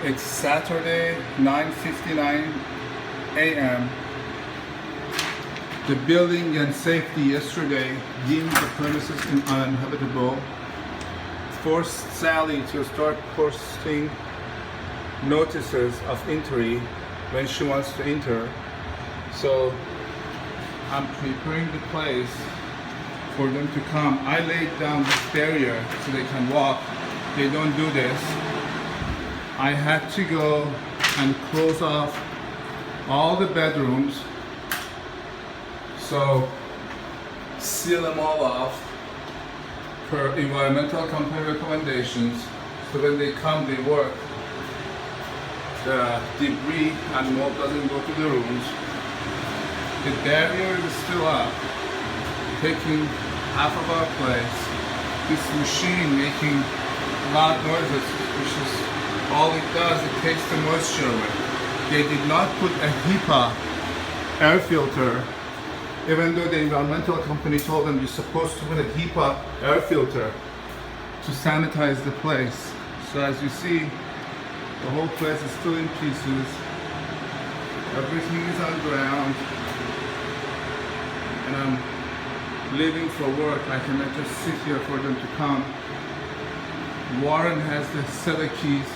It's Saturday, 9:59 a.m. The building and safety yesterday deemed the premises uninhabitable, forced Sally to start posting notices of entry when she wants to enter. So I'm preparing the place for them to come. I laid down this barrier so they can walk. They don't do this. I had to go and close off all the bedrooms, so seal them all off per environmental company recommendations, so when they come they work, the debris and mold doesn't go to the rooms. The barrier is still up, taking half of our place. This machine making loud noises, which is all it does, it takes the moisture away. They did not put a HEPA air filter, even though the environmental company told them you're supposed to put a HEPA air filter to sanitize the place. So as you see, the whole place is still in pieces. Everything is on ground. And I'm leaving for work. I cannot just sit here for them to come. Warren has the cellar keys